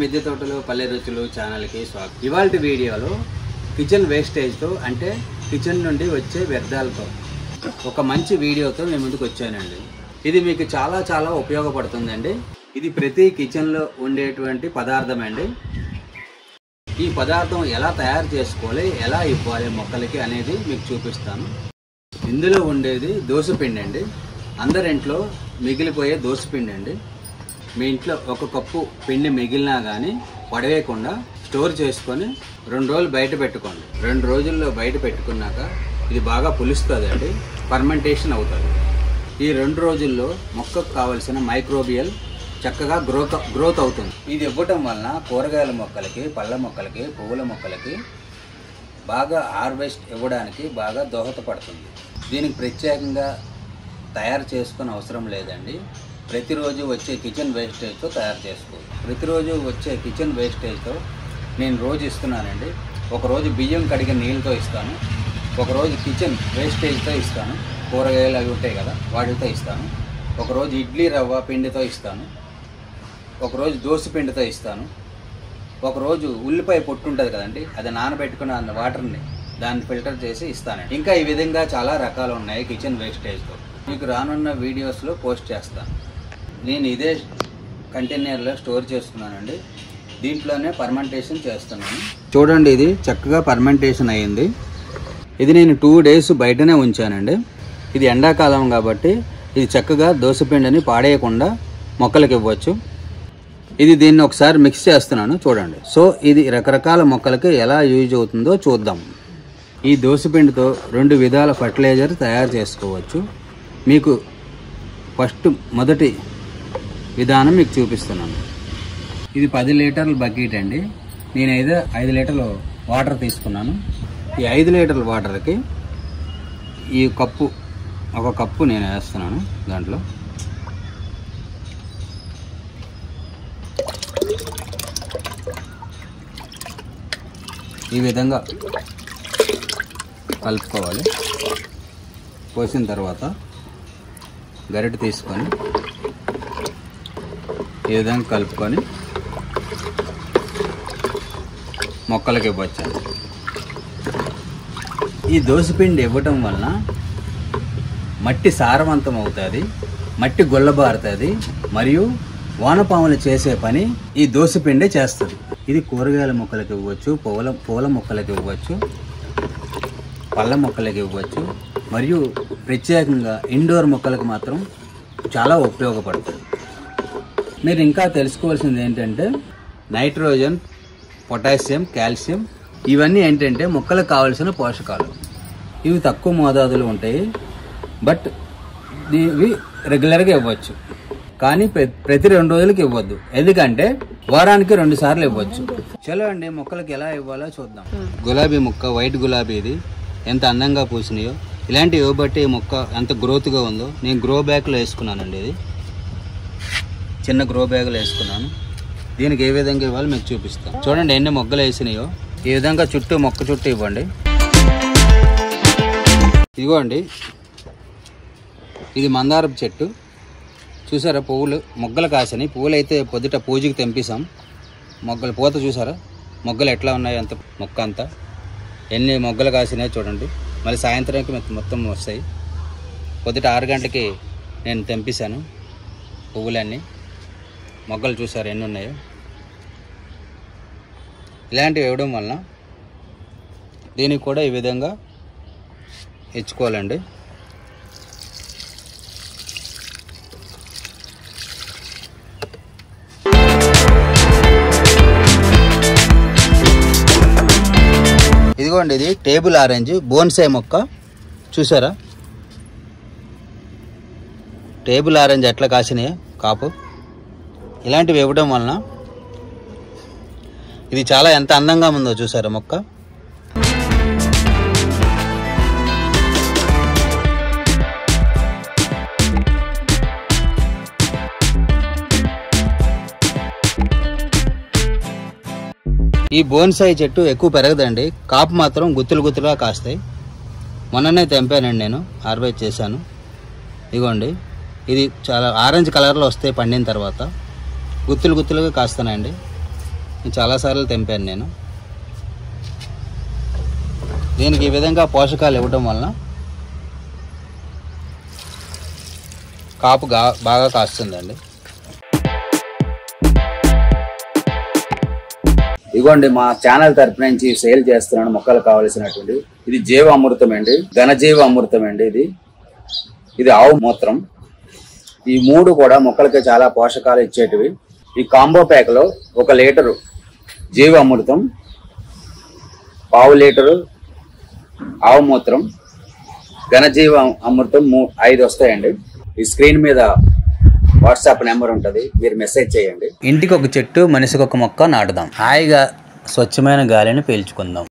మిద్దె తోటలు పల్లె రుచులు ఛానల్కి స్వాగతం. ఇవాల్టి వీడియోలో కిచెన్ వేస్టేజ్తో అంటే కిచెన్ నుండి వచ్చే వ్యర్థాలతో ఒక మంచి వీడియోతో నేను ముందుకు వచ్చానండి. ఇది మీకు చాలా ఉపయోగపడుతుందండి. ఇది ప్రతి కిచెన్లో ఉండేటువంటి పదార్థం అండి. ఈ పదార్థం ఎలా తయారు చేసుకోవాలి, ఎలా ఇవ్వాలి మొక్కలకి అనేది మీకు చూపిస్తాను. ఇందులో ఉండేది దోసపిండి అండి. అందరింట్లో మిగిలిపోయే దోసపిండి అండి. మీ ఇంట్లో ఒక కప్పు పిండి మిగిలినా కానీ పడవేయకుండా స్టోర్ చేసుకొని 2 రోజులు బయట పెట్టుకోండి. 2 రోజుల్లో బయట పెట్టుకున్నాక ఇది బాగా పులుస్తుందండి, ఫర్మెంటేషన్ అవుతుంది. ఈ 2 రోజుల్లో మొక్కకు కావలసిన మైక్రోబియల్ చక్కగా గ్రోత్ అవుతుంది. ఇది ఇవ్వటం వలన కూరగాయల మొక్కలకి, పళ్ళ మొక్కలకి, పువ్వుల మొక్కలకి బాగా హార్వెస్ట్ ఇవ్వడానికి బాగా దోహదపడుతుంది. దీనికి ప్రత్యేకంగా తయారు చేసుకునే అవసరం లేదండి. ప్రతిరోజు వచ్చే కిచెన్ వేస్టేజ్తో తయారు చేసుకోవచ్చు. ప్రతిరోజు వచ్చే కిచెన్ వేస్టేజ్తో నేను రోజు ఇస్తున్నానండి. ఒకరోజు బియ్యం కడిగిన నీళ్ళతో ఇస్తాను, ఒకరోజు కిచెన్ వేస్టేజ్తో ఇస్తాను, కూరగాయలు అవి ఉంటాయి కదా వాటితో ఇస్తాను, ఒకరోజు ఇడ్లీ రవ్వ పిండితో ఇస్తాను, ఒకరోజు దోశ పిండితో ఇస్తాను, ఒకరోజు ఉల్లిపాయ పొట్టు ఉంటుంది కదండి, అది నానబెట్టుకున్న వాటర్ని దాన్ని ఫిల్టర్ చేసి ఇస్తానండి. ఇంకా ఈ విధంగా చాలా రకాలు ఉన్నాయి కిచెన్ వేస్టేజ్తో. మీకు రానున్న వీడియోస్లో పోస్ట్ చేస్తాను. నేను ఇదే కంటైనర్లో స్టోర్ చేసుకున్నానండి. దీంట్లోనే ఫర్మెంటేషన్ చేస్తున్నాను. చూడండి, ఇది చక్కగా ఫర్మెంటేషన్ అయ్యింది. ఇది నేను 2 days బయటనే ఉంచానండి. ఇది ఎండాకాలం కాబట్టి ఇది చక్కగా దోసపిండిని పాడేయకుండా మొక్కలకి ఇవ్వచ్చు. దీన్ని ఒకసారి మిక్స్ చేస్తున్నాను చూడండి. సో ఇది రకరకాల మొక్కలకి ఎలా యూజ్ అవుతుందో చూద్దాం. ఈ దోసపిండితో 2 విధాల ఫర్టిలైజర్ తయారు చేసుకోవచ్చు. మీకు మొదటి విధానం మీకు చూపిస్తున్నాను. ఇది 10 లీటర్ల బకెట్ అండి. నేనైతే 5 లీటర్ల వాటర్ తీసుకున్నాను. ఈ 5 లీటర్ల వాటర్కి ఈ ఒక కప్పు నేను వేస్తున్నాను. దాంట్లో ఈ విధంగా కలుపుకోవాలి. పోసిన తర్వాత గరిటె తీసుకొని ఈ విధంగా కలుపుకొని మొక్కలకి ఇవ్వచ్చు. ఈ దోసపిండి ఇవ్వటం వలన మట్టి సారవంతం అవుతుంది, మట్టి గుల్లబారుతుంది, మరియు వానపాములు చేసే పని ఈ దోసపిండే చేస్తుంది. ఇది కూరగాయల మొక్కలకి ఇవ్వచ్చు, పూల మొక్కలకి ఇవ్వచ్చు, పళ్ళ మొక్కలకి ఇవ్వచ్చు, మరియు ప్రత్యేకంగా ఇండోర్ మొక్కలకు మాత్రం చాలా ఉపయోగపడుతుంది. మీరు ఇంకా తెలుసుకోవాల్సింది ఏంటంటే నైట్రోజన్, పొటాషియం, కాల్షియం ఇవన్నీ ఏంటంటే మొక్కలకు కావాల్సిన పోషకాలు. ఇవి తక్కువ మోతాదులో ఉంటాయి, బట్ ఇవి రెగ్యులర్గా ఇవ్వచ్చు. కానీ ప్రతి 2 రోజులకి ఇవ్వద్దు, ఎందుకంటే వారానికి 2 సార్లు ఇవ్వచ్చు. చలో అండి, మొక్కలకి ఎలా ఇవ్వాలో చూద్దాం. గులాబీ మొక్క, వైట్ గులాబీ, ఇది ఎంత అందంగా పూసినాయో. ఇలాంటివి ఇవ్వబట్టి మొక్క ఎంత గ్రోత్గా ఉందో. నేను గ్రో బ్యాగ్లో వేసుకున్నానండి. ఇది చిన్న గ్రో బ్యాగ్లో వేసుకున్నాను. దీనికి ఏ విధంగా ఇవ్వాలో మీకు చూపిస్తాను. చూడండి ఎన్ని మొగ్గలు వేసినాయో. ఈ విధంగా మొక్క చుట్టూ ఇవ్వండి. ఇదిగోండి, ఇది మందారపు చెట్టు. చూసారా, మొగ్గలు కాసినాయి. పువ్వులు అయితే పొద్దుట పూజకి తెంపేసాం. మొగ్గలు పూత చూసారా, మొగ్గలు ఎట్లా ఉన్నాయి, అంత మొక్క అంతా ఎన్ని మొగ్గలు కాసినాయో చూడండి. మళ్ళీ సాయంత్రానికి మొత్తం వస్తాయి. పొద్దుట 6 గంటలకి నేను తెంపేశాను పువ్వులన్నీ. మొగ్గలు చూసారు ఎన్ని ఉన్నాయో. ఇలాంటివి ఇవ్వడం వలన దీనికి కూడా ఈ విధంగా ఇచ్చుకోవాలండి. ఇదిగోండి, ఇది టేబుల్ ఆరెంజ్ బోన్సాయి మొక్క. చూసారా టేబుల్ ఆరెంజ్ ఎట్లా కాసినాయో కాపు. ఇలాంటివి ఇవ్వడం వలన ఇది చాలా ఎంత అందంగా ఉందో చూసారా మొక్క. ఈ బోన్సాయి చెట్టు ఎక్కువ పెరగదండి, కాపు మాత్రం గుత్తులుగా కాస్తాయి. మొన్ననే తెంపానండి, నేను హార్వెస్ట్ చేశాను. ఇదిగోండి, ఇది చాలా ఆరెంజ్ కలర్లో వస్తాయి పండిన తర్వాత. గుత్తులుగా కాస్తానండి. చాలాసార్లు తెంపాను నేను. దీనికి ఈ విధంగా పోషకాలు ఇవ్వడం వలన కాపు బాగా కాస్తుందండి. ఇదిగోండి మా ఛానల్ తరపు నుంచి సేల్ చేస్తున్నాను మొక్కలు కావలసినటువంటి. ఇది జీవ అమృతం అండి, ఘనజీవ అమృతం అండి. ఇది ఆవు మూత్రం. ఈ 3 కూడా మొక్కలకి చాలా పోషకాలు ఇచ్చేటివి. ఈ కాంబో ప్యాక్లో 1 లీటరు జీవ అమృతం, 1/2 లీటరు ఆవు మూత్రం, ఘనజీవ అమృతం 5 వస్తాయండి. ఈ స్క్రీన్ మీద వాట్సాప్ నెంబర్ ఉంటుంది, మీరు మెసేజ్ చేయండి. ఇంటికి ఒక చెట్టు, మనిషికి ఒక మొక్క నాటుదాం. హాయిగా స్వచ్ఛమైన గాలిని పీల్చుకుందాం.